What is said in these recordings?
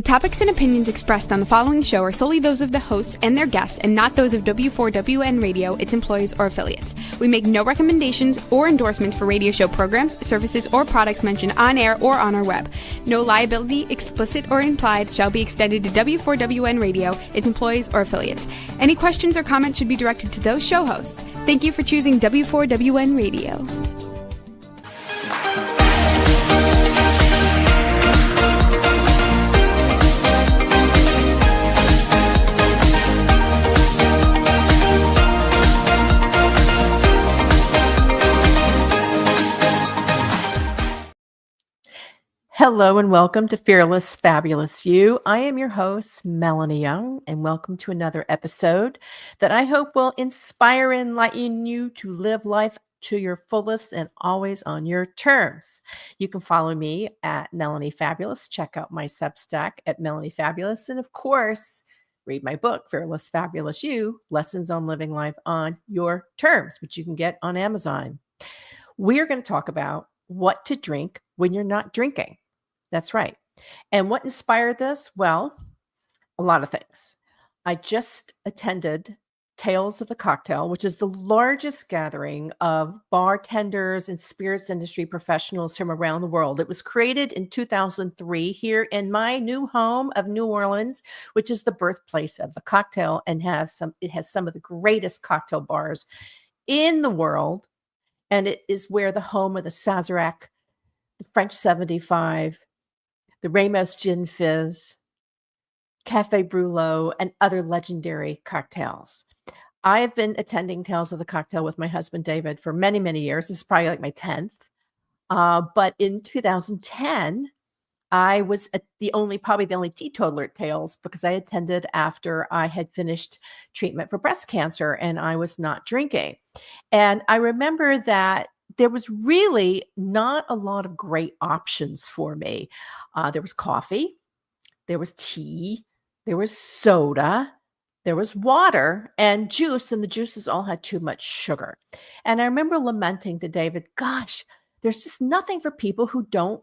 topics and opinions expressed on the following show are solely those of the hosts and their guests and not those of W4WN Radio, its employees, or affiliates. We make no recommendations or endorsements for radio show programs, services, or products mentioned on air or on our web. No liability, explicit or implied, shall be extended to W4WN Radio, its employees, or affiliates. Any questions or comments should be directed to those show hosts. Thank you for choosing W4WN Radio. Hello and welcome to Fearless, Fabulous You. I am your host, Melanie Young, and welcome to another episode that I hope will inspire and enlighten you to live life to your fullest and always on your terms. You can follow me at Melanie Fabulous. Check out my Substack at Melanie Fabulous. And of course, read my book, Fearless, Fabulous You, Lessons on Living Life on Your Terms, which you can get on Amazon. We are going to talk about what to drink when you're not drinking. That's right. And what inspired this? Well, a lot of things. I just attended Tales of the Cocktail, which is the largest gathering of bartenders and spirits industry professionals from around the world. It was created in 2003 here in my new home of New Orleans, which is the birthplace of the cocktail and it has some of the greatest cocktail bars in the world. And it is where the home of the Sazerac, the French 75, the Ramos Gin Fizz, Cafe Brulot, and other legendary cocktails. I have been attending Tales of the Cocktail with my husband, David, for many, many years. This is probably like my 10th. But in 2010, I was probably the only teetotaler at Tales because I attended after I had finished treatment for breast cancer and I was not drinking. And I remember that there was really not a lot of great options for me. There was coffee, there was tea, there was soda, there was water and juice, and the juices all had too much sugar. And I remember lamenting to David, gosh, there's just nothing for people who don't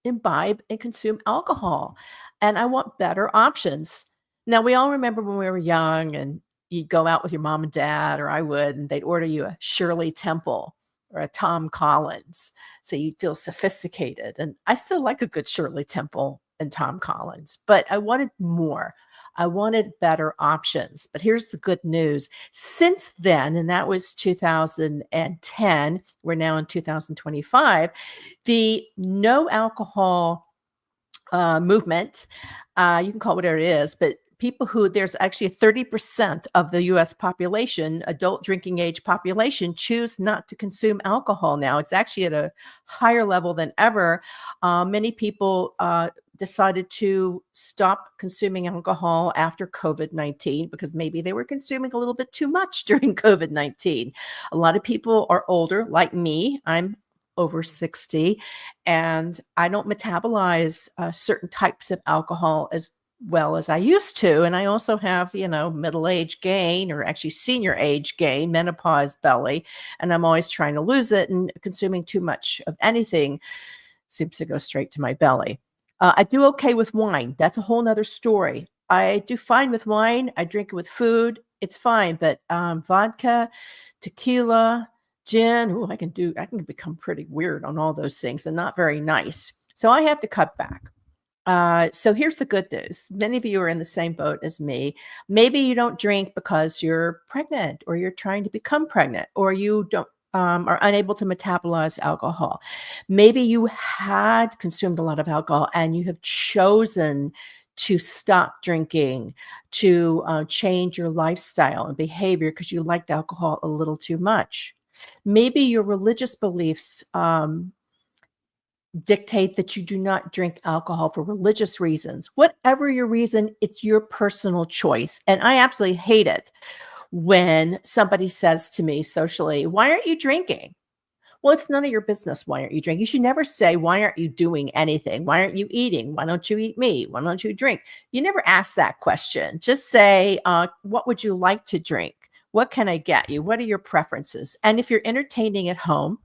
imbibe and consume alcohol. And I want better options. Now, we all remember when we were young and you'd go out with your mom and dad, or I would, and they'd order you a Shirley Temple or a Tom Collins. So you'd feel sophisticated. And I still like a good Shirley Temple and Tom Collins, but I wanted more. I wanted better options. But here's the good news. Since then, and that was 2010, we're now in 2025, the no alcohol movement, you can call it whatever it is, but there's actually 30% of the US population, adult drinking age population, choose not to consume alcohol now. It's actually at a higher level than ever. Many people decided to stop consuming alcohol after COVID-19 because maybe they were consuming a little bit too much during COVID-19. A lot of people are older, like me. I'm over 60, and I don't metabolize certain types of alcohol as well as I used to. And I also have, middle age gain, or actually senior age gain, menopause belly. And I'm always trying to lose it, and consuming too much of anything seems to go straight to my belly. I do okay with wine. That's a whole nother story. I do fine with wine. I drink it with food. It's fine. But vodka, tequila, gin, I can become pretty weird on all those things and not very nice. So I have to cut back. So here's the good news. Many of you are in the same boat as me. Maybe you don't drink because you're pregnant, or you're trying to become pregnant, or you are unable to metabolize alcohol. Maybe you had consumed a lot of alcohol and you have chosen to stop drinking, to change your lifestyle and behavior because you liked alcohol a little too much. Maybe your religious beliefs dictate that you do not drink alcohol for religious reasons. Whatever your reason, it's your personal choice. And I absolutely hate it when somebody says to me socially, "Why aren't you drinking?" Well, it's none of your business. Why aren't you drinking? You should never say, "Why aren't you doing anything? Why aren't you eating? Why don't you eat meat? Why don't you drink?" You never ask that question. Just say, what would you like to drink? What can I get you? What are your preferences? And if you're entertaining at home,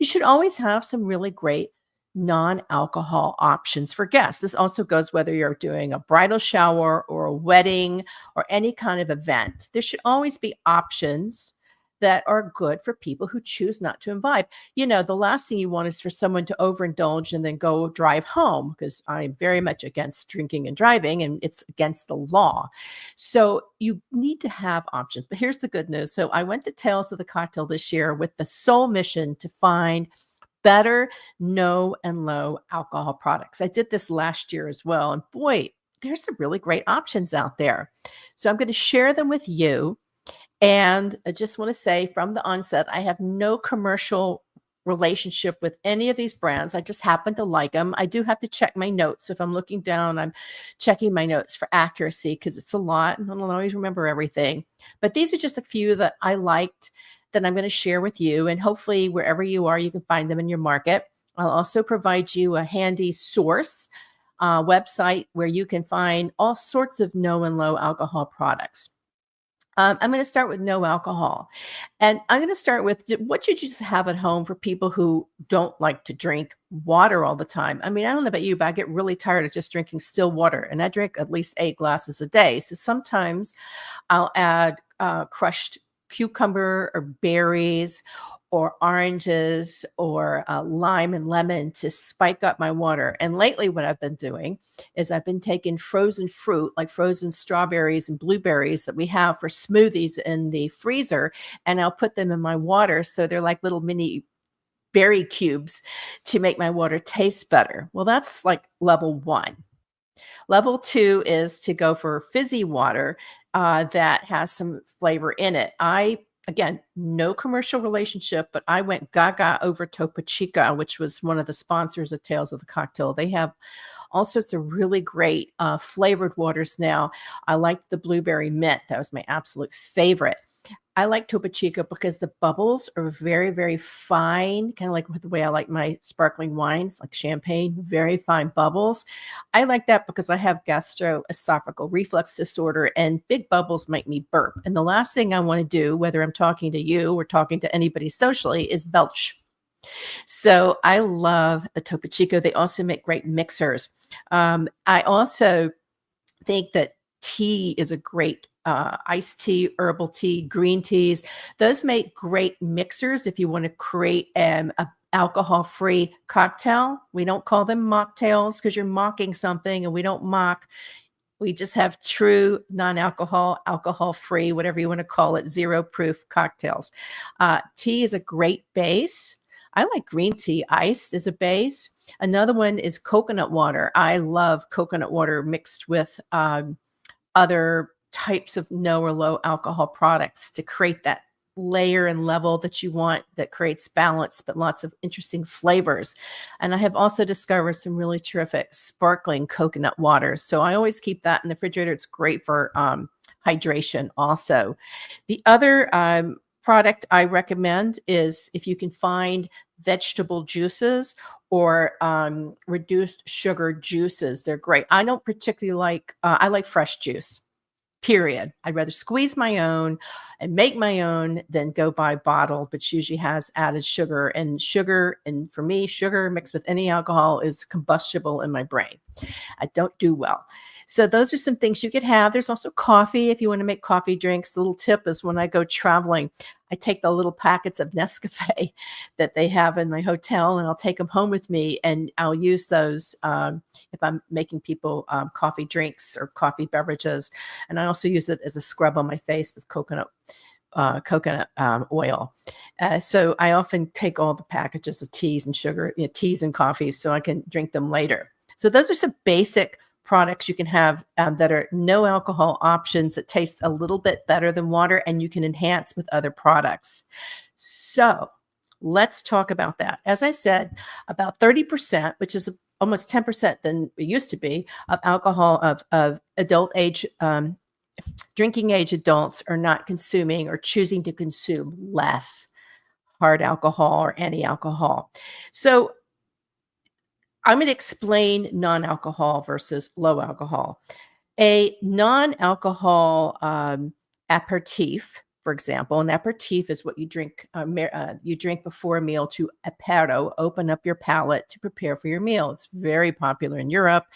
you should always have some really great non-alcohol options for guests. This also goes whether you're doing a bridal shower or a wedding or any kind of event. There should always be options that are good for people who choose not to imbibe. The last thing you want is for someone to overindulge and then go drive home, because I'm very much against drinking and driving, and it's against the law. So you need to have options. But here's the good news. So I went to Tales of the Cocktail this year with the sole mission to find better no and low alcohol products. I did this last year as well. And boy, there's some really great options out there. So I'm going to share them with you. And I just want to say from the onset, I have no commercial relationship with any of these brands. I just happen to like them. I do have to check my notes. If I'm looking down, I'm checking my notes for accuracy because it's a lot and I don't always remember everything. But these are just a few that I liked that I'm going to share with you. And hopefully wherever you are, you can find them in your market. I'll also provide you a handy source website where you can find all sorts of no and low alcohol products. I'm going to start with no alcohol. And I'm going to start with what should you just have at home for people who don't like to drink water all the time. I mean, I don't know about you, but I get really tired of just drinking still water. And I drink at least 8 glasses a day. So sometimes I'll add crushed cucumber or berries or oranges or lime and lemon to spike up my water. And lately what I've been doing is I've been taking frozen fruit, like frozen strawberries and blueberries that we have for smoothies in the freezer, and I'll put them in my water. So they're like little mini berry cubes to make my water taste better. Well, that's like level 1. Level 2 is to go for fizzy water that has some flavor in it. Again, no commercial relationship, but I went gaga over Topo Chico, which was one of the sponsors of Tales of the Cocktail. They have all sorts of really great flavored waters now. I liked the blueberry mint. That was my absolute favorite. I like Topo Chico because the bubbles are very, very fine, kind of like the way I like my sparkling wines, like champagne, very fine bubbles. I like that because I have gastroesophageal reflux disorder and big bubbles make me burp. And the last thing I want to do, whether I'm talking to you or talking to anybody socially, is belch. So I love the Topo Chico. They also make great mixers. I also think that tea is a great iced tea, herbal tea, green teas. Those make great mixers if you want to create a alcohol-free cocktail. We don't call them mocktails because you're mocking something, and we don't mock. We just have true non-alcohol, alcohol-free, whatever you want to call it, zero-proof cocktails. Tea is a great base. I like green tea iced as a base. Another one is coconut water. I love coconut water mixed with other types of no or low alcohol products to create that layer and level that you want that creates balance, but lots of interesting flavors. And I have also discovered some really terrific sparkling coconut water. So I always keep that in the refrigerator. It's great for hydration also. The other product I recommend is if you can find vegetable juices or reduced sugar juices. They're great. I don't particularly like, I like fresh juice, period. I'd rather squeeze my own and make my own than go buy bottled, which usually has added sugar. And for me, sugar mixed with any alcohol is combustible in my brain. I don't do well. So those are some things you could have. There's also coffee if you want to make coffee drinks. The little tip is when I go traveling, I take the little packets of Nescafe that they have in my hotel, and I'll take them home with me, and I'll use those if I'm making people coffee drinks or coffee beverages. And I also use it as a scrub on my face with coconut oil. So I often take all the packages of teas and sugar, teas and coffees, so I can drink them later. So those are some basic products you can have that are no alcohol options that taste a little bit better than water, and you can enhance with other products. So let's talk about that. As I said, about 30%, which is almost 10% than it used to be, of alcohol of adult age, drinking age adults are not consuming or choosing to consume less hard alcohol or any alcohol. So I'm going to explain non-alcohol versus low alcohol. A non-alcohol aperitif for example. An aperitif is what you drink before a meal to apero, open up your palate to prepare for your meal. It's very popular in Europe.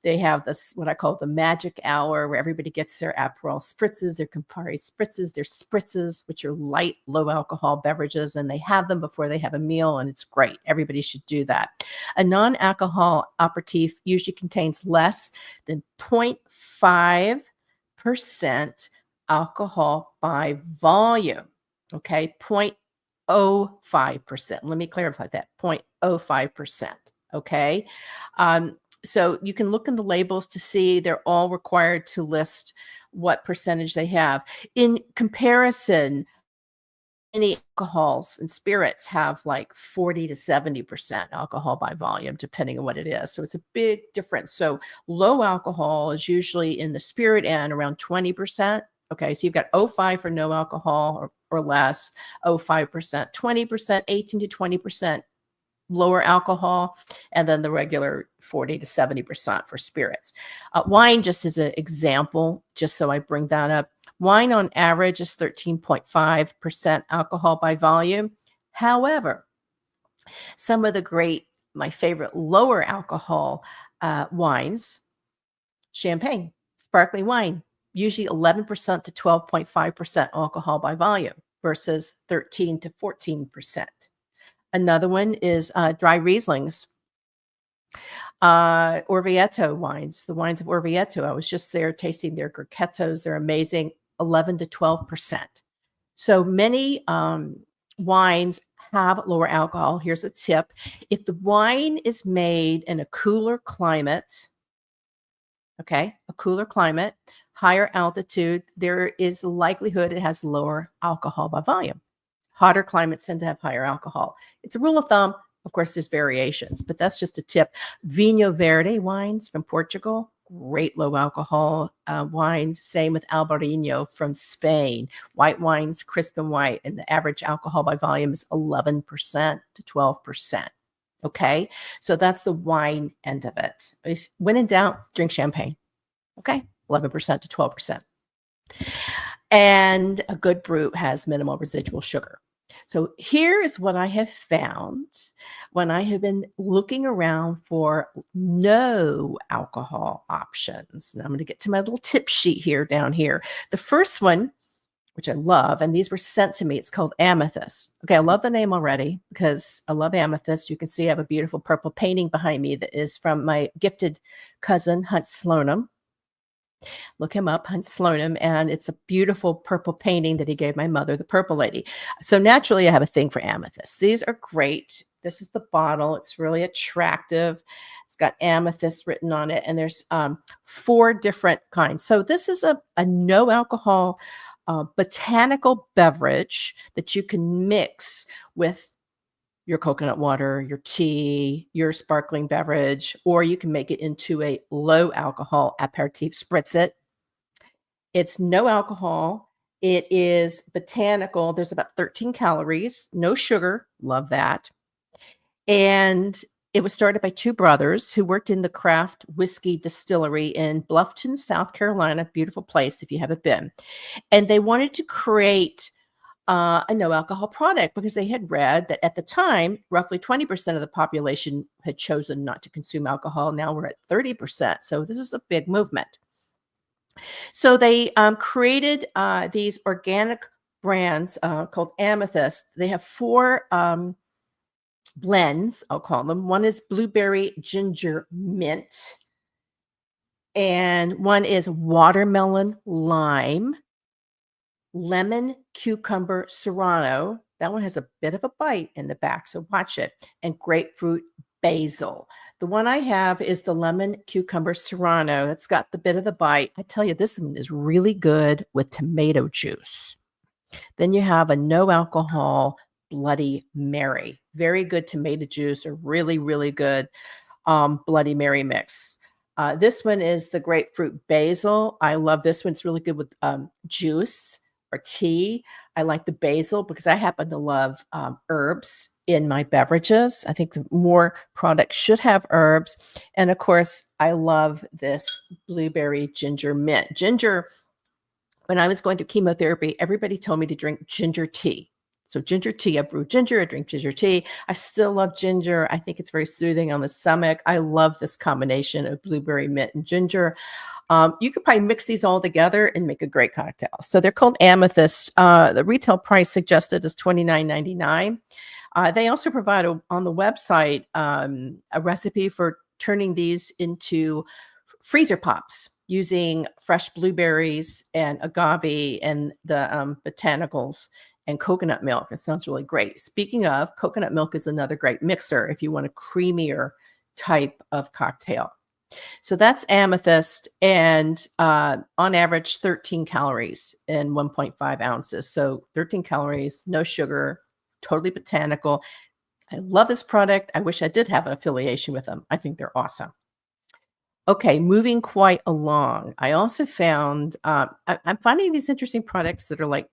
They have this, what I call the magic hour, where everybody gets their Aperol spritzes, their Campari spritzes, their spritzes, which are light, low alcohol beverages, and they have them before they have a meal, and it's great. Everybody should do that. A non-alcohol aperitif usually contains less than 0.5% alcohol by volume. Okay, 0.05%. Let me clarify that. 0.05%. Okay. So you can look in the labels to see they're all required to list what percentage they have. In comparison, many alcohols and spirits have like 40 to 70% alcohol by volume, depending on what it is. So it's a big difference. So low alcohol is usually in the spirit end around 20%. Okay, so you've got 0.5 for no alcohol or less, 0.5%, 20%, 18 to 20% lower alcohol, and then the regular 40 to 70% for spirits. Wine, just as an example, just so I bring that up, wine on average is 13.5% alcohol by volume. However, some of my favorite lower alcohol wines, champagne, sparkling wine, usually 11% to 12.5% alcohol by volume versus 13 to 14%. Another one is dry Rieslings, Orvieto wines, the wines of Orvieto. I was just there tasting their Grechettos. They're amazing, 11 to 12%. So many wines have lower alcohol. Here's a tip. If the wine is made in a cooler climate, higher altitude, there is a likelihood it has lower alcohol by volume. Hotter climates tend to have higher alcohol. It's a rule of thumb. Of course, there's variations, but that's just a tip. Vinho Verde wines from Portugal, great low alcohol wines. Same with Albarino from Spain. White wines, crisp and white, and the average alcohol by volume is 11% to 12%. Okay, so that's the wine end of it. When in doubt, drink champagne. Okay, 11% to 12%. And a good brut has minimal residual sugar. So here is what I have found when I have been looking around for no alcohol options. Now I'm going to get to my little tip sheet here down here. The first one, which I love, and these were sent to me, it's called Amethyst. Okay, I love the name already because I love amethyst. You can see I have a beautiful purple painting behind me that is from my gifted cousin, Hunt Sloanham. Look him up, Hunt Sloanham, and it's a beautiful purple painting that he gave my mother, the Purple Lady. So naturally, I have a thing for amethyst. These are great. This is the bottle. It's really attractive. It's got amethyst written on it, and there's 4 different kinds. So this is a no alcohol botanical beverage that you can mix with your coconut water, your tea, your sparkling beverage, or you can make it into a low alcohol aperitif, spritz it. It's no alcohol. It is botanical. There's about 13 calories, no sugar. Love that. And it was started by 2 brothers who worked in the craft whiskey distillery in Bluffton, South Carolina. Beautiful place if you haven't been. And they wanted to create a no alcohol product because they had read that at the time, roughly 20% of the population had chosen not to consume alcohol. Now we're at 30%. So this is a big movement. So they created these organic brands called Amethyst. They have 4 blends, I'll call them. One is blueberry ginger mint, and one is watermelon lime, lemon cucumber serrano. That one has a bit of a bite in the back, so watch it. And grapefruit basil. The one I have is the lemon cucumber serrano. That's got the bit of the bite. I tell you, this one is really good with tomato juice. Then you have a no alcohol Bloody Mary. Very good tomato juice, or really, really good Bloody Mary mix. This one is the grapefruit basil. I love this one. It's really good with juice or tea. I like the basil because I happen to love herbs in my beverages. I think the more products should have herbs. And of course, I love this blueberry ginger mint. Ginger when I was going through chemotherapy, everybody told me to drink ginger tea. So ginger tea, I brew ginger, I drink ginger tea. I still love ginger. I think it's very soothing on the stomach. I love this combination of blueberry, mint, and ginger. You could probably mix these all together and make a great cocktail. So they're called Amethyst. The retail price suggested is $29.99. They also provide on the website a recipe for turning these into freezer pops using fresh blueberries and agave and the botanicals and coconut milk. It sounds really great. Speaking of, coconut milk is another great mixer if you want a creamier type of cocktail. So that's Amethyst, and on average, 13 calories in 1.5 ounces. So 13 calories, no sugar, totally botanical. I love this product. I wish I did have an affiliation with them. I think they're awesome. Okay, moving quite along. I also found, I'm finding these interesting products that are like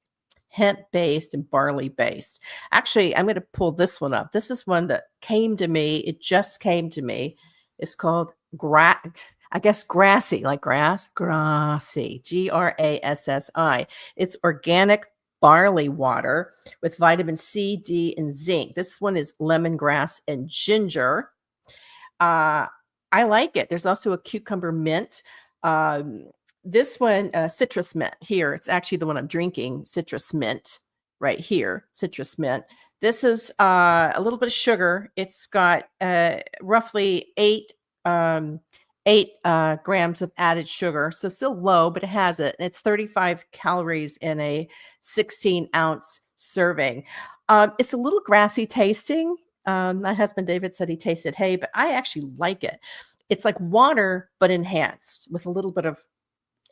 hemp-based and barley-based. Actually, I'm going to pull this one up. This is one that came to me. It just came to me. It's called Grassy, like grass, Grassy, Grassi. It's organic barley water with vitamin C, D, and zinc. This one is lemongrass and ginger. I like it. There's also a cucumber mint. This one, citrus mint here. It's actually the one I'm drinking, citrus mint right here, citrus mint. This is a little bit of sugar. It's got roughly 8 grams of added sugar. So still low, but it has it. It's 35 calories in a 16-ounce serving. It's a little grassy tasting. My husband David said he tasted hay, but I actually like it. It's like water, but enhanced with a little bit of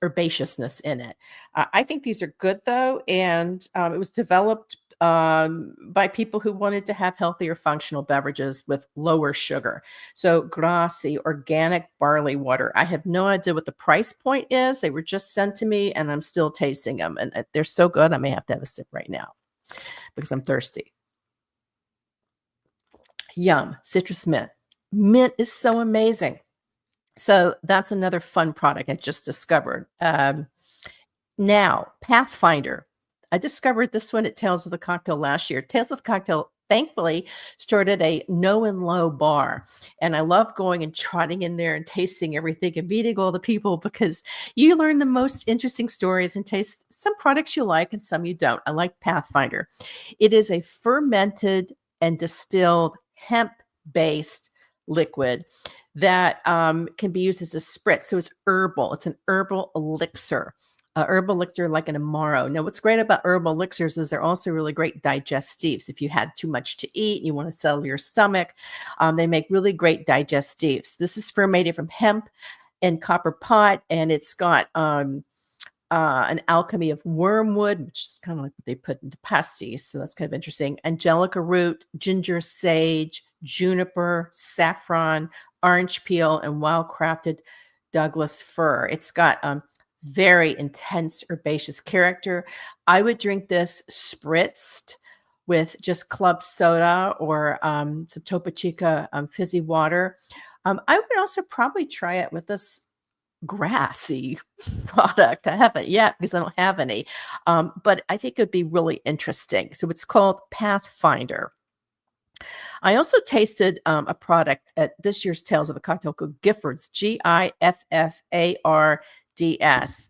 herbaceousness in it. I think these are good though, and it was developed by people who wanted to have healthier functional beverages with lower sugar. So Grassy organic barley water. I have no idea what the price point is. They were just sent to me, and I'm still tasting them, and they're so good. I may have to have a sip right now because I'm thirsty. Yum, citrus mint. Mint is so amazing. So that's another fun product I just discovered. Now, Pathfinder. I discovered this one at Tales of the Cocktail last year. Tales of the Cocktail, thankfully, started a no and low bar. And I love going and trotting in there and tasting everything and meeting all the people because you learn the most interesting stories and taste some products you like and some you don't. I like Pathfinder. It is a fermented and distilled hemp-based liquid that can be used as a spritz. So it's herbal. It's an herbal elixir. Herbal elixir like an Amaro. Now, what's great about herbal elixirs is they're also really great digestives. If you had too much to eat and you want to settle your stomach, they make really great digestives. This is fermented from hemp and copper pot, and it's got an alchemy of wormwood, which is kind of like what they put into pasties. So that's kind of interesting. Angelica root, ginger, sage, juniper, saffron, orange peel, and wild-crafted Douglas fir. It's got very intense herbaceous character. I would drink this spritzed with just club soda or some Topo Chico fizzy water. I would also probably try it with this Grassy product. I haven't yet because I don't have any, but I think it would be really interesting. So it's called Pathfinder. I also tasted a product at this year's Tales of the Cocktail called Giffords, Giffards.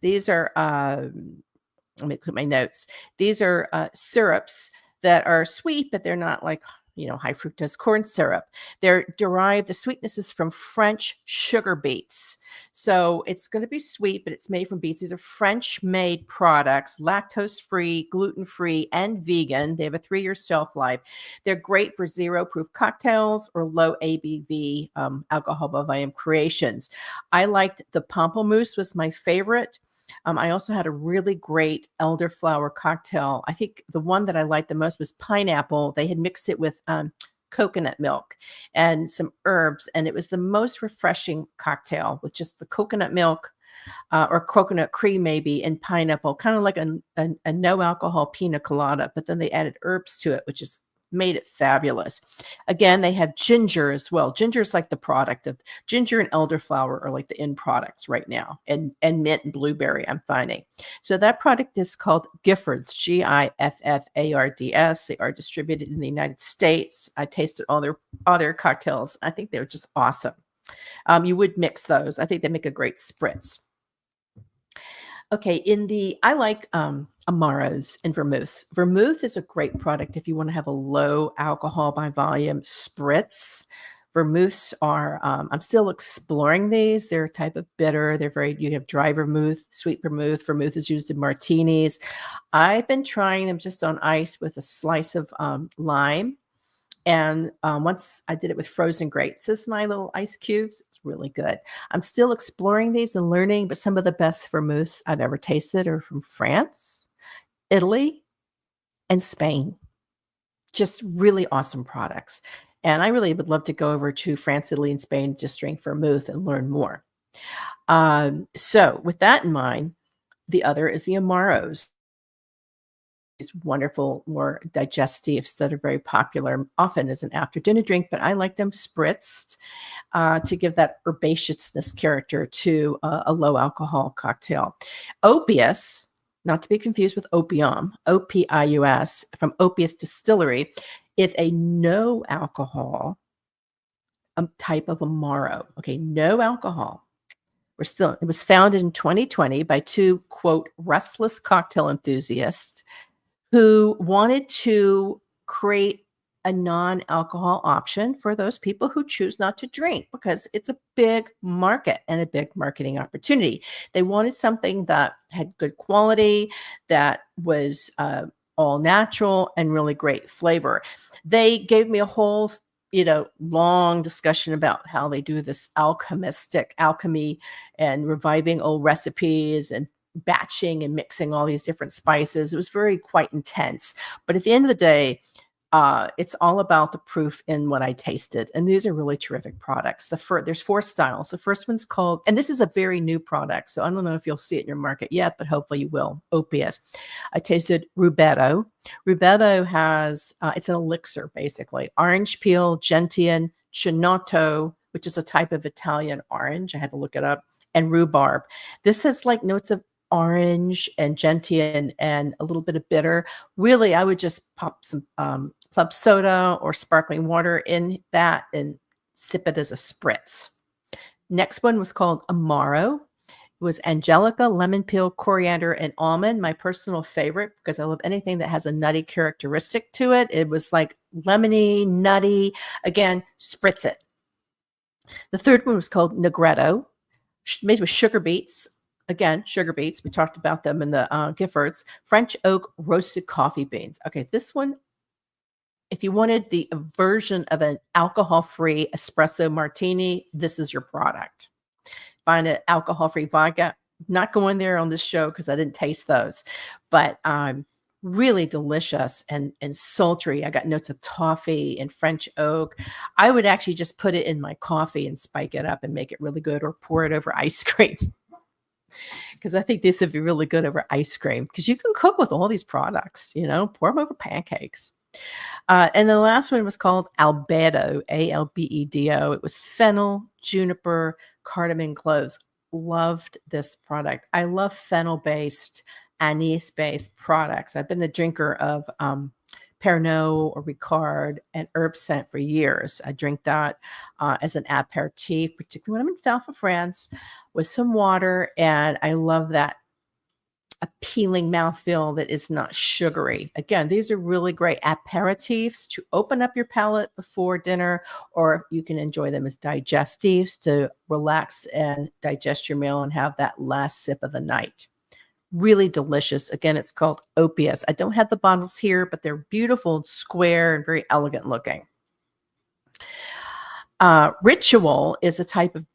These are, let me look at my notes. These are syrups that are sweet, but they're not like, high fructose corn syrup. They're derived, the sweetness is from French sugar beets. So it's going to be sweet, but it's made from beets. These are French-made products, lactose-free, gluten-free, and vegan. They have a 3-year shelf life. They're great for zero-proof cocktails or low ABV alcohol by volume creations. I liked the Pamplemousse was my favorite. I also had a really great elderflower cocktail. I think the one that I liked the most was pineapple. They had mixed it with coconut milk and some herbs, and it was the most refreshing cocktail with just the coconut milk or coconut cream maybe and pineapple, kind of like a no alcohol pina colada, but then they added herbs to it, which is made it fabulous. Again, they have ginger as well. Ginger is like the product of ginger and elderflower are like the end products right now, and mint and blueberry I'm finding. So that product is called Giffords, Giffards. They are distributed in the United States. I tasted all their cocktails. I think they're just awesome. You would mix those. I think they make a great spritz. Okay, I like Amaros and vermouths. Vermouth is a great product if you want to have a low alcohol by volume spritz. Vermouths are, I'm still exploring these. They're a type of bitter. You have dry vermouth, sweet vermouth. Vermouth is used in martinis. I've been trying them just on ice with a slice of lime. And once I did it with frozen grapes as my little ice cubes. It's really good. I'm still exploring these and learning, but some of the best vermouths I've ever tasted are from France, Italy, and Spain. Just really awesome products. And I really would love to go over to France, Italy, and Spain, just drink vermouth and learn more. So with that in mind, the other is the Amaros. These wonderful, more digestives that are very popular, often as an after dinner drink, but I like them spritzed to give that herbaceousness character to a low alcohol cocktail. Opius, not to be confused with opium, Opius from Opius Distillery, is a no alcohol type of Amaro. Okay, no alcohol. It was founded in 2020 by two, quote, restless cocktail enthusiasts who wanted to create a non-alcohol option for those people who choose not to drink, because it's a big market and a big marketing opportunity. They wanted something that had good quality, that was all natural and really great flavor. They gave me a whole long discussion about how they do this alchemy and reviving old recipes and batching and mixing all these different spices. It was quite intense. But at the end of the day, it's all about the proof in what I tasted. And these are really terrific products. There's 4 styles. The first one's called, and this is a very new product, so I don't know if you'll see it in your market yet, but hopefully you will, Opius. I tasted Rubetto. Rubetto has, it's an elixir, basically. Orange peel, gentian, chinotto, which is a type of Italian orange. I had to look it up. And rhubarb. This has like notes of orange and gentian and a little bit of bitter. Really, I would just pop some club soda or sparkling water in that and sip it as a spritz. Next one was called Amaro. It was angelica, lemon peel, coriander, and almond. My personal favorite, because I love anything that has a nutty characteristic to it. It was like lemony, nutty. Again, spritz it. The third one was called Negretto, made with sugar beets. Again, sugar beets. We talked about them in the Giffords. French oak roasted coffee beans. Okay, this one, if you wanted the version of an alcohol-free espresso martini, this is your product. Find an alcohol-free vodka. Not going there on this show because I didn't taste those, but really delicious and sultry. I got notes of toffee and French oak. I would actually just put it in my coffee and spike it up and make it really good, or pour it over ice cream. Because I think this would be really good over ice cream, because you can cook with all these products, pour them over pancakes. And the last one was called Albedo, Albedo. It was fennel, juniper, cardamom, cloves. Loved this product. I love fennel-based, anise-based products. I've been a drinker of Pernod or Ricard and herb scent for years. I drink that as an aperitif, particularly when I'm in south of France, with some water, and I love that appealing mouthfeel that is not sugary. Again, these are really great aperitifs to open up your palate before dinner, or you can enjoy them as digestives to relax and digest your meal and have that last sip of the night. Really delicious. Again, it's called Opius. I don't have the bottles here, but they're beautiful, square, and very elegant looking. Ritual is a type of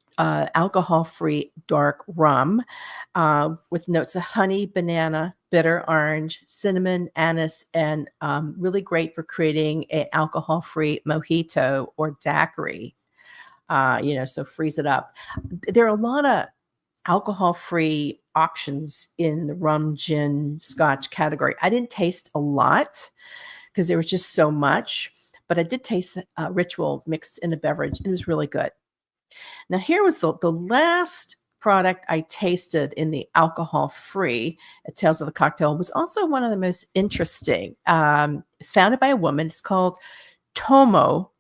alcohol-free dark rum with notes of honey, banana, bitter orange, cinnamon, anise, and really great for creating an alcohol-free mojito or daiquiri. So freeze it up. There are a lot of alcohol-free options in the rum, gin, scotch category. I didn't taste a lot because there was just so much. But I did taste Ritual mixed in a beverage. It was really good. Now, here was the last product I tasted in the alcohol-free at Tales of the Cocktail. It was also one of the most interesting. It's founded by a woman. It's called Tomo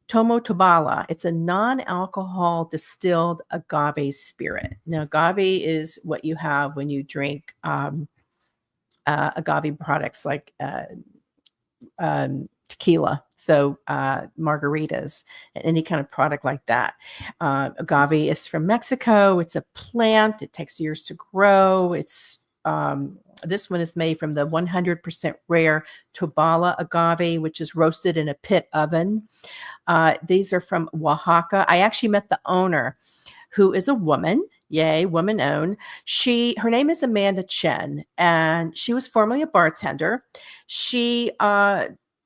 Tobala. It's a non-alcohol distilled agave spirit. Now, agave is what you have when you drink agave products like tequila, so margaritas, and any kind of product like that. Agave is from Mexico. It's a plant. It takes years to grow. It's this one is made from the 100% rare Tobala agave, which is roasted in a pit oven. These are from Oaxaca. I actually met the owner, who is a woman. Yay, woman owned. Her name is Amanda Chen, and she was formerly a bartender. She,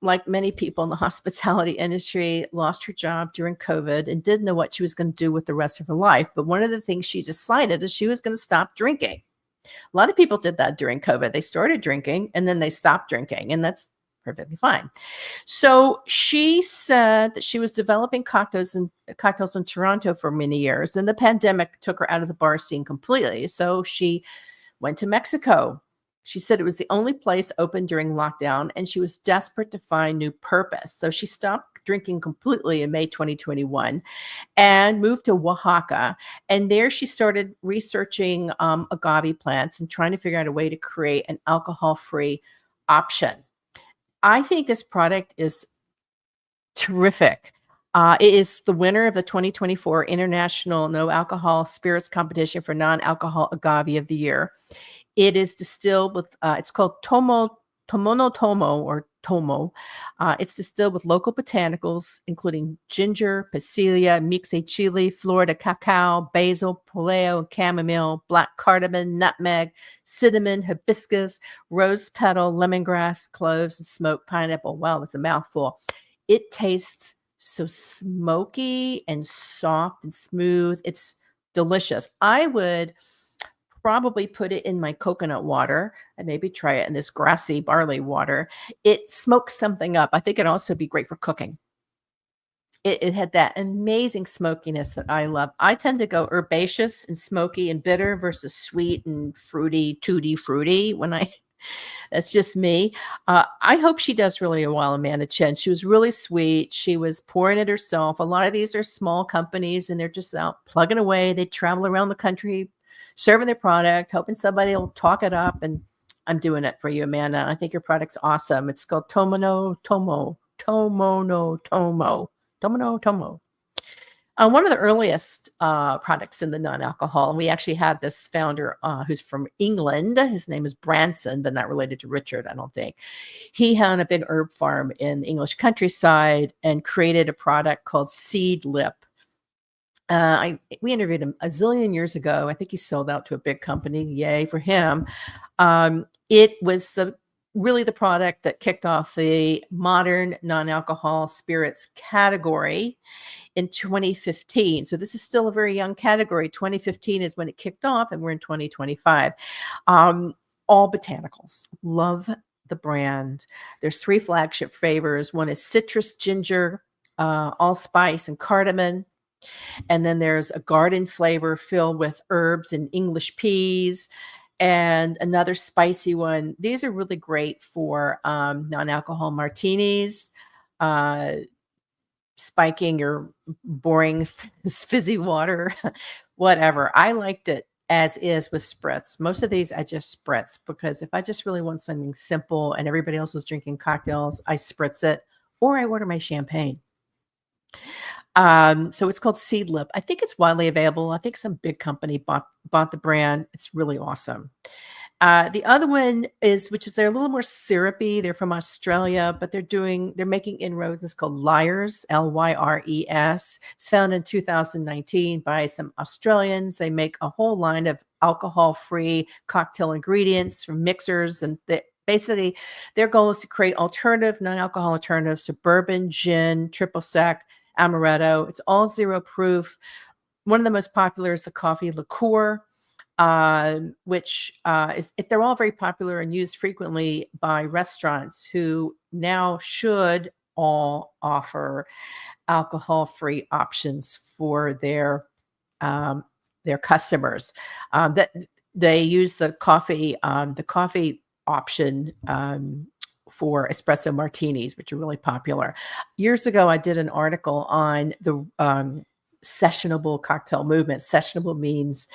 like many people in the hospitality industry, lost her job during COVID and didn't know what she was going to do with the rest of her life. But one of the things she decided is she was going to stop drinking. A lot of people did that during COVID. They started drinking and then they stopped drinking, and that's perfectly fine. So she said that she was developing cocktails in Toronto for many years, and the pandemic took her out of the bar scene completely. So she went to Mexico. She said it was the only place open during lockdown, and she was desperate to find new purpose. So she stopped drinking completely in May 2021 and moved to Oaxaca. And there she started researching agave plants and trying to figure out a way to create an alcohol-free option. I think this product is terrific. It is the winner of the 2024 International No Alcohol Spirits Competition for Non-Alcohol Agave of the Year. It is distilled with, it's called Tomo. It's distilled with local botanicals, including ginger, pasilla, mixe chili, Florida cacao, basil, poleo, chamomile, black cardamom, nutmeg, cinnamon, hibiscus, rose petal, lemongrass, cloves, and smoked pineapple. Wow, that's a mouthful. It tastes so smoky and soft and smooth. It's delicious. I would probably put it in my coconut water and maybe try it in this grassy barley water. It smokes something up. I think it'd also be great for cooking. It had that amazing smokiness that I love. I tend to go herbaceous and smoky and bitter versus sweet and fruity, tutti fruity when I that's just me. I hope she does really well, Amanda Chen. She was really sweet. She was pouring it herself. A lot of these are small companies and they're just out plugging away. They travel around the country serving their product, hoping somebody will talk it up. And I'm doing it for you, Amanda. I think your product's awesome. It's called Tomo. One of the earliest products in the non-alcohol, and we actually had this founder who's from England. His name is Branson, but not related to Richard, I don't think. He had a big herb farm in the English countryside and created a product called Seed Lip. We interviewed him a zillion years ago. I think he sold out to a big company. Yay for him. It was really the product that kicked off the modern non-alcohol spirits category in 2015. So this is still a very young category. 2015 is when it kicked off, and we're in 2025. All botanicals. Love the brand. There's 3 flagship flavors. One is citrus, ginger, allspice, and cardamom. And then there's a garden flavor filled with herbs and English peas, and another spicy one. These are really great for non-alcohol martinis, spiking your boring fizzy water, whatever. I liked it as is with spritz. Most of these I just spritz because if I just really want something simple and everybody else is drinking cocktails, I spritz it or I order my champagne. So it's called Seed Lip. I think it's widely available. I think some big company bought the brand. It's really awesome. The other one which is they're a little more syrupy. They're from Australia, but they're making inroads. It's called Lyres, Lyres. It's founded in 2019 by some Australians. They make a whole line of alcohol-free cocktail ingredients from mixers, and basically their goal is to create alternative, non-alcohol alternatives to bourbon, gin, triple sec, amaretto. It's all 0 proof. One of the most popular is the coffee liqueur. which they're all very popular and used frequently by restaurants who now should all offer alcohol-free options for their customers. That they use the coffee option for espresso martinis, which are really popular. Years ago, I did an article on the sessionable cocktail movement. Sessionable means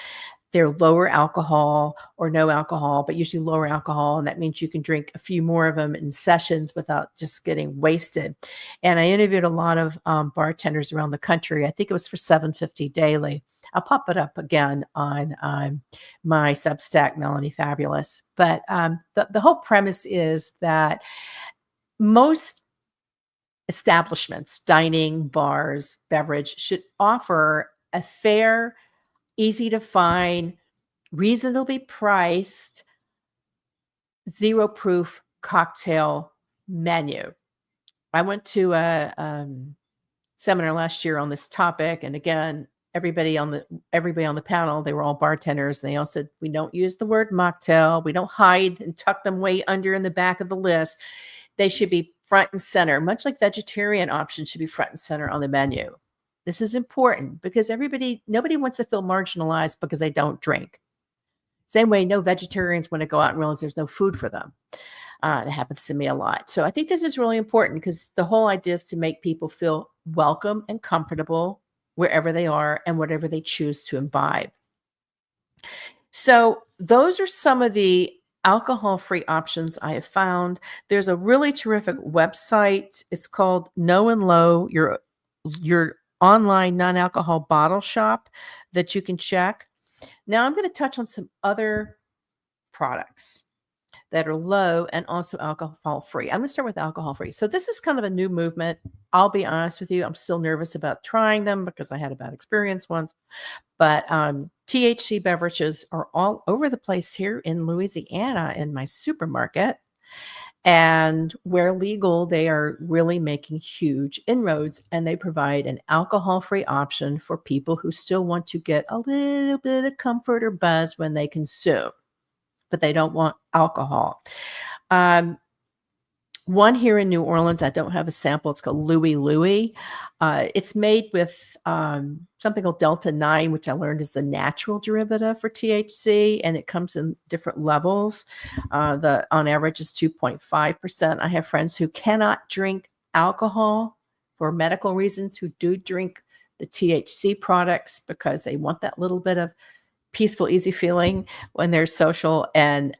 they're lower alcohol or no alcohol, but usually lower alcohol. And that means you can drink a few more of them in sessions without just getting wasted. And I interviewed a lot of bartenders around the country. I think it was for $7.50 daily. I'll pop it up again on my Substack, Melanie Fabulous. But the whole premise is that most establishments, dining, bars, beverage, should offer a fair, easy to find, reasonably priced, zero proof cocktail menu. I went to a seminar last year on this topic, and again, everybody on the panel, they were all bartenders. And they all said, we don't use the word mocktail. We don't hide and tuck them way under in the back of the list. They should be front and center, much like vegetarian options should be front and center on the menu. This is important because nobody wants to feel marginalized because they don't drink. Same way, no vegetarians want to go out and realize there's no food for them. That happens to me a lot. So I think this is really important because the whole idea is to make people feel welcome and comfortable wherever they are and whatever they choose to imbibe. So those are some of the alcohol-free options I have found. There's a really terrific website. It's called No and Low, your online non-alcohol bottle shop that you can check. Now I'm going to touch on some other products that are low and also alcohol-free. I'm going to start with alcohol-free. So this is kind of a new movement. I'll be honest with you. I'm still nervous about trying them because I had a bad experience once. But THC beverages are all over the place here in Louisiana in my supermarket. And where legal, they are really making huge inroads, and they provide an alcohol-free option for people who still want to get a little bit of comfort or buzz when they consume, but they don't want alcohol. One here in New Orleans, I don't have a sample. It's called Louie Louie. It's made with something called Delta 9, which I learned is the natural derivative for THC, and it comes in different levels. On average is 2.5%. I have friends who cannot drink alcohol for medical reasons who do drink the THC products because they want that little bit of peaceful, easy feeling when they're social, and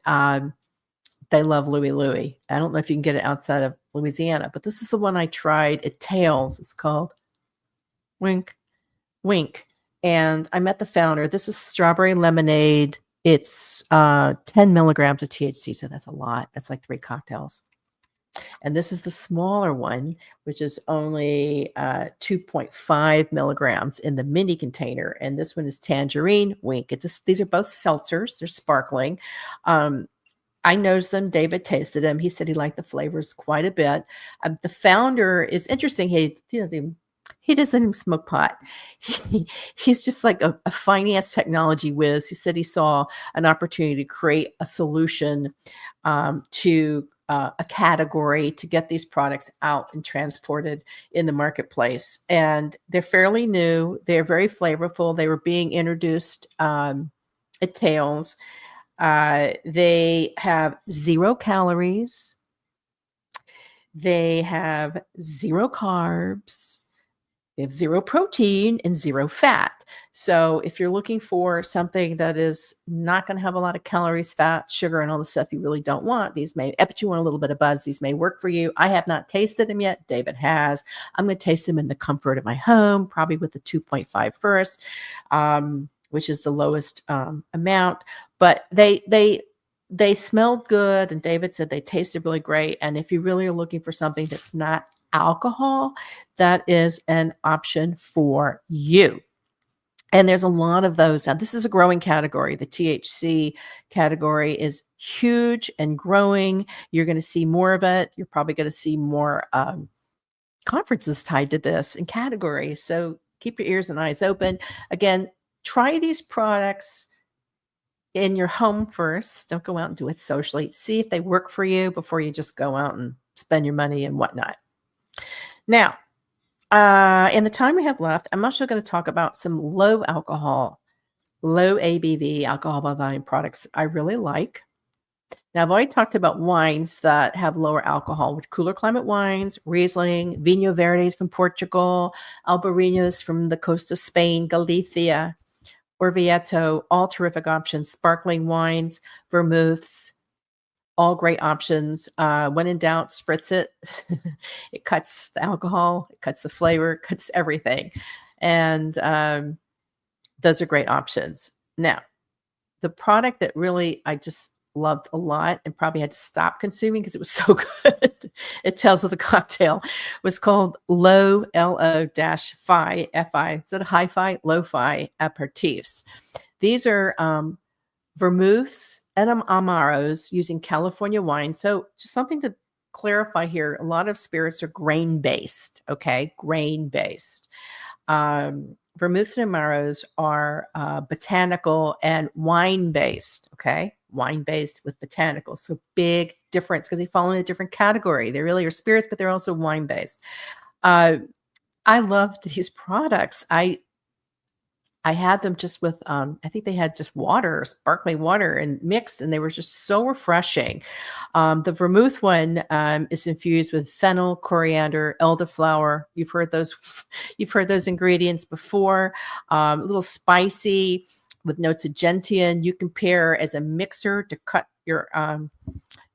they love Louie Louie. I don't know if you can get it outside of Louisiana, but this is the one I tried at Tales. It's called Wink, Wink. And I met the founder. This is strawberry lemonade. It's 10 milligrams of THC, so that's a lot. That's like 3 cocktails. And this is the smaller one, which is only 2.5 milligrams in the mini container. And this one is tangerine, Wink. These are both seltzers. They're sparkling. I knows them. David tasted them. He said he liked the flavors quite a bit. The founder is interesting. He doesn't even smoke pot. He's just like a finance technology whiz. He said he saw an opportunity to create a solution to a category to get these products out and transported in the marketplace. And they're fairly new. They're very flavorful. They were being introduced at Tales. They have 0 calories. They have 0 carbs. They have 0 protein and 0 fat. So if you're looking for something that is not going to have a lot of calories, fat, sugar, and all the stuff you really don't want, but you want a little bit of buzz, these may work for you. I have not tasted them yet. David has. I'm going to taste them in the comfort of my home, probably with the 2.5 first, which is the lowest amount. But they smelled good, and David said they tasted really great. And if you really are looking for something that's not alcohol, that is an option for you. And there's a lot of those. Now, this is a growing category. The THC category is huge and growing. You're going to see more of it. You're probably going to see more conferences tied to this and categories. So keep your ears and eyes open. Again, try these products in your home first. Don't go out and do it socially. See if they work for you before you just go out and spend your money and whatnot. Now, in the time we have left, I'm also going to talk about some low alcohol, low ABV alcohol by volume products I really like. Now, I've already talked about wines that have lower alcohol, with cooler climate wines, Riesling, Vinho Verdes from Portugal, Albariños from the coast of Spain, Galicia, Orvieto, all terrific options. Sparkling wines, vermouths, all great options. When in doubt, spritz it. It cuts the alcohol, it cuts the flavor, it cuts everything. And those are great options. Now, the product that really I just loved a lot and probably had to stop consuming because it was so good, it tells of the cocktail, was called Low, Lo-Fi, F-I, instead of hi-fi, lo-fi aperitifs. These are vermouths and amaros using California wine. So just something to clarify here, a lot of spirits are grain-based, okay? Grain-based. Vermouths and amaros are botanical and wine-based, okay? Wine-based with botanical. So big difference because they fall in a different category. They really are spirits, but they're also wine-based. I loved these products. I had them just with, I think they had just water, sparkling water and mixed, and they were just so refreshing. The vermouth one is infused with fennel, coriander, elderflower. You've heard those ingredients before. A little spicy with notes of gentian. You can pair as a mixer to cut your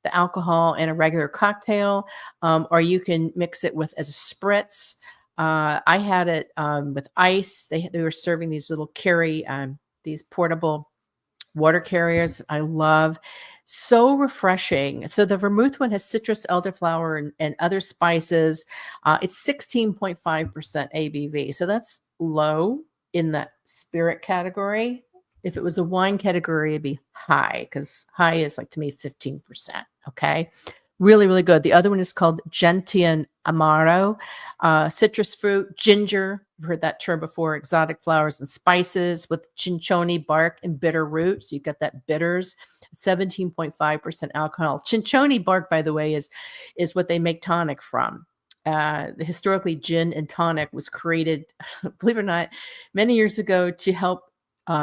the alcohol in a regular cocktail, or you can mix it with as a spritz. I had it with ice. They were serving these little these portable water carriers. I love, so refreshing. So the vermouth one has citrus, elderflower, and other spices. It's 16.5% ABV. So that's low in the spirit category. If it was a wine category, it'd be high, because high is like, to me, 15%. Okay. Really, really good. The other one is called Gentian Amaro, citrus fruit, ginger. You've heard that term before. Exotic flowers and spices with cinchona bark and bitter root. So you get that bitters. 17.5% alcohol. Cinchona bark, by the way, is what they make tonic from. Historically, gin and tonic was created, believe it or not, many years ago to help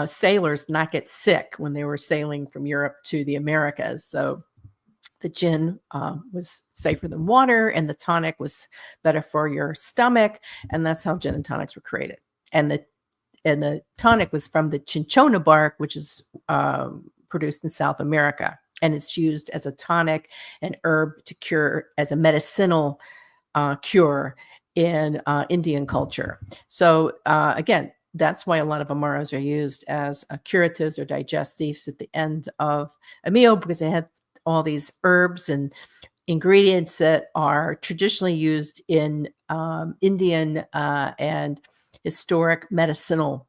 sailors not get sick when they were sailing from Europe to the Americas. So the gin was safer than water, and the tonic was better for your stomach, and that's how gin and tonics were created. And the tonic was from the cinchona bark, which is produced in South America, and it's used as a tonic and herb to cure, as a medicinal cure in Indian culture. So again, that's why a lot of amaros are used as curatives or digestives at the end of a meal, because they have all these herbs and ingredients that are traditionally used in Indian and historic medicinal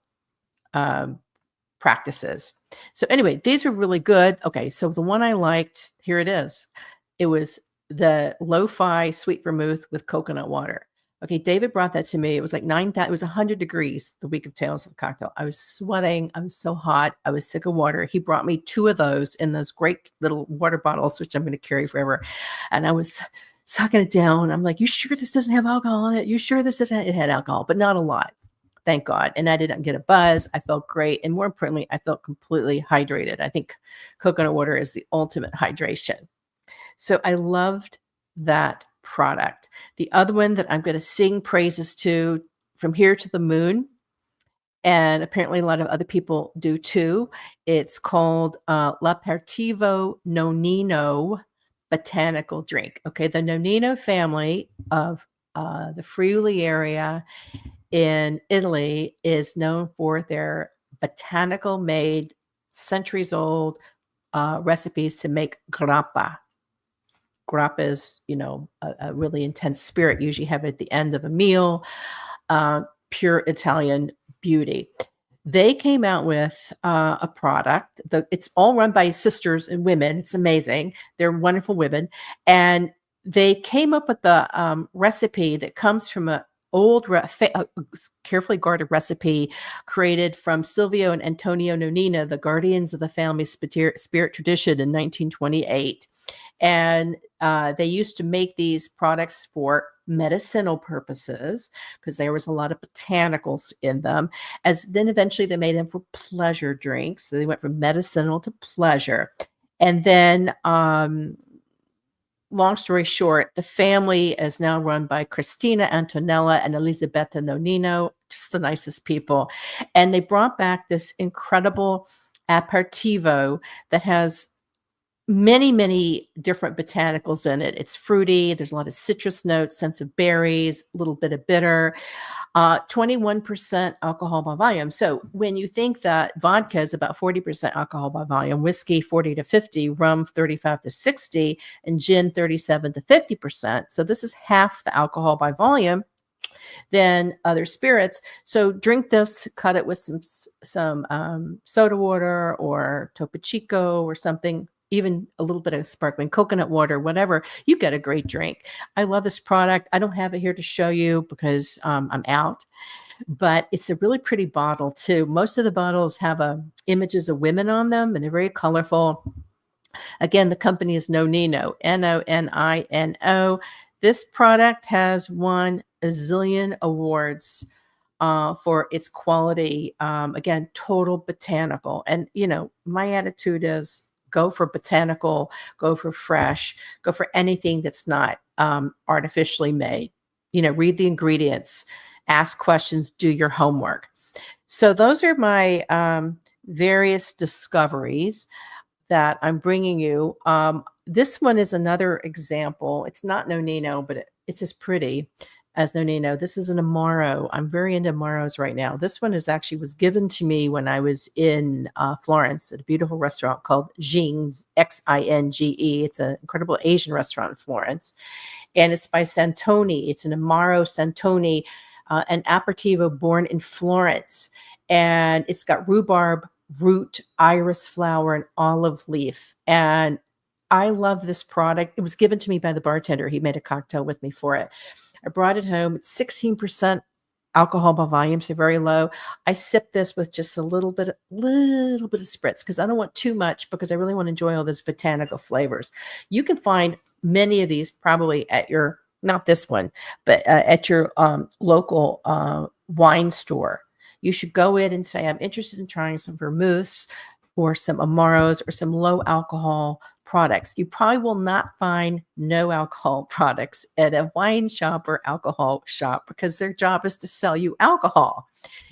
practices. So anyway, these are really good. Okay, so the one I liked, here it is. It was the lo-fi sweet vermouth with coconut water. Okay, David brought that to me. It was like 9,000. It was 100 degrees the week of Tales of the Cocktail. I was sweating. I was so hot. I was sick of water. He brought me 2 of those in those great little water bottles, which I'm going to carry forever. And I was sucking it down. I'm like, "You sure this doesn't have alcohol in it? You sure this doesn't?" It had alcohol, but not a lot. Thank God. And I didn't get a buzz. I felt great. And more importantly, I felt completely hydrated. I think coconut water is the ultimate hydration. So I loved that product. The other one that I'm going to sing praises to, From Here to the Moon, and apparently a lot of other people do too. It's called L'Aperitivo Nonino Botanical Drink. Okay, the Nonino family of the Friuli area in Italy is known for their botanical made, centuries old recipes to make grappa. Grappa is, a really intense spirit. Usually have it at the end of a meal. Pure Italian beauty. They came out with a product. It's all run by sisters and women. It's amazing. They're wonderful women. And they came up with the recipe that comes from carefully guarded recipe created from Silvio and Antonio Nonina, the guardians of the family spirit tradition in 1928. And they used to make these products for medicinal purposes because there was a lot of botanicals in them. As then eventually they made them for pleasure drinks. So they went from medicinal to pleasure. And then long story short, the family is now run by Christina Antonella and Elisabetta Nonino, just the nicest people. And they brought back this incredible aperitivo that has many, many different botanicals in it. It's fruity. There's a lot of citrus notes, sense of berries, a little bit of bitter. 21% alcohol by volume. So when you think that vodka is about 40% alcohol by volume, whiskey 40 to 50, rum 35 to 60, and gin 37 to 50%. So this is half the alcohol by volume than other spirits. So drink this, cut it with some soda water or Topo Chico or something, even a little bit of sparkling coconut water, whatever, you get a great drink. I love this product. I don't have it here to show you because I'm out, but it's a really pretty bottle too. Most of the bottles have images of women on them and they're very colorful. Again, the company is Nonino, Nonino. This product has won a zillion awards for its quality. Again, total botanical. And, my attitude is go for botanical, go for fresh, go for anything that's not artificially made. Read the ingredients, ask questions, do your homework. So those are my various discoveries that I'm bringing you. This one is another example. It's not Nonino, but it's as pretty as Nonino. This is an Amaro. I'm very into Amaros right now. This one was given to me when I was in Florence at a beautiful restaurant called Xinge, Xinge. It's an incredible Asian restaurant in Florence. And it's by Santoni. It's an Amaro Santoni, an aperitivo born in Florence. And it's got rhubarb root, iris flower, and olive leaf. And I love this product. It was given to me by the bartender. He made a cocktail with me for it. I brought it home. It's 16% alcohol by volume, so very low. I sip this with just a little bit of spritz because I don't want too much because I really want to enjoy all those botanical flavors. You can find many of these probably at your, not this one, but at your local wine store. You should go in and say, I'm interested in trying some vermouths or some Amaros or some low alcohol products. You probably will not find no alcohol products at a wine shop or alcohol shop because their job is to sell you alcohol.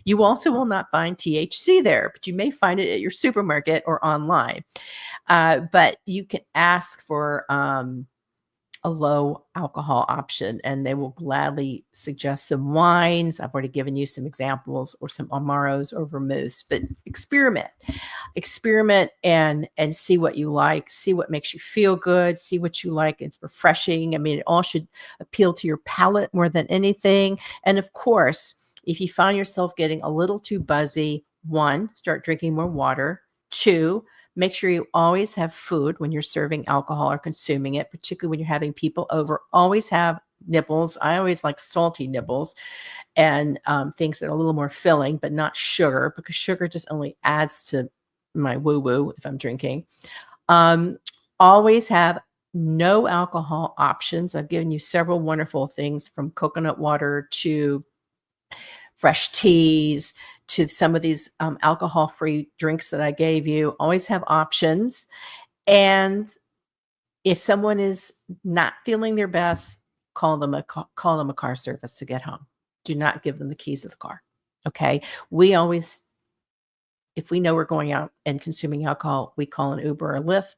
You also will not find THC there, but you may find it at your supermarket or online. But you can ask for a low alcohol option and they will gladly suggest some wines. I've already given you some examples or some Amaros or vermouths, but experiment and see what you like, see what makes you feel good, see what you like. It's refreshing. I mean, it all should appeal to your palate more than anything. And of course, if you find yourself getting a little too buzzy, 1, start drinking more water. 2, make sure you always have food when you're serving alcohol or consuming it, particularly when you're having people over. Always have nibbles. I always like salty nibbles and things that are a little more filling, but not sugar, because sugar just only adds to my woo-woo if I'm drinking. Always have no alcohol options. I've given you several wonderful things from coconut water to fresh teas to some of these alcohol-free drinks that I gave you. Always have options. And if someone is not feeling their best, call them a car service to get home. Do not give them the keys of the car. Okay. We always, if we know we're going out and consuming alcohol, we call an Uber or Lyft.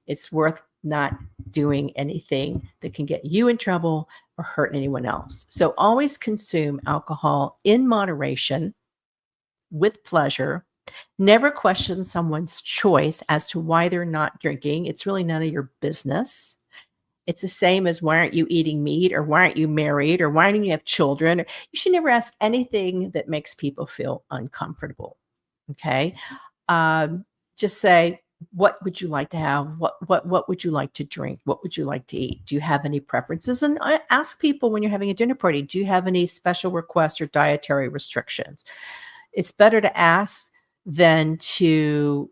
It's worth not doing anything that can get you in trouble or hurt anyone else. So always consume alcohol in moderation, with pleasure. Never question someone's choice as to why they're not drinking. It's really none of your business. It's the same as why aren't you eating meat, or why aren't you married, or why don't you have children? You should never ask anything that makes people feel uncomfortable. Okay. Just say, What would you like to have? What would you like to drink? What would you like to eat? Do you have any preferences? And I ask people when you're having a dinner party, do you have any special requests or dietary restrictions? It's better to ask than to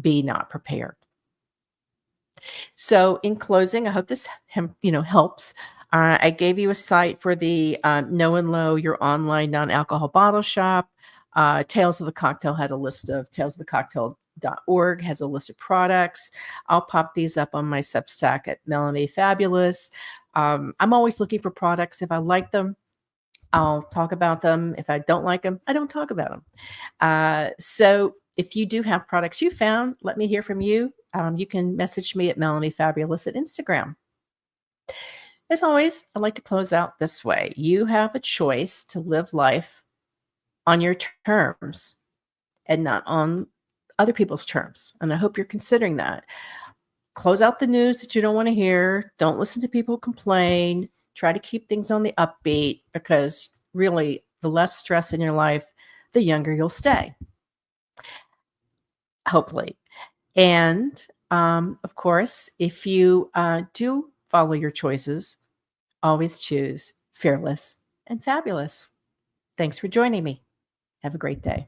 be not prepared. So, in closing, I hope this helps. I gave you a site for the No and Low, your online non-alcohol bottle shop. Tales of the Cocktail had a list of talesofthecocktail.org has a list of products. I'll pop these up on my Substack at Melanie Fabulous. I'm always looking for products. If I like them, I'll talk about them. If I don't like them, I don't talk about them. So if you do have products you found, let me hear from you. You can message me at Melanie Fabulous at Instagram. As always, I like to close out this way. You have a choice to live life on your terms and not on other people's terms. And I hope you're considering that. Close out the news that you don't want to hear. Don't listen to people complain. Try to keep things on the upbeat, because really, the less stress in your life, the younger you'll stay. Hopefully. And of course, if you do follow your choices, always choose fearless and fabulous. Thanks for joining me. Have a great day.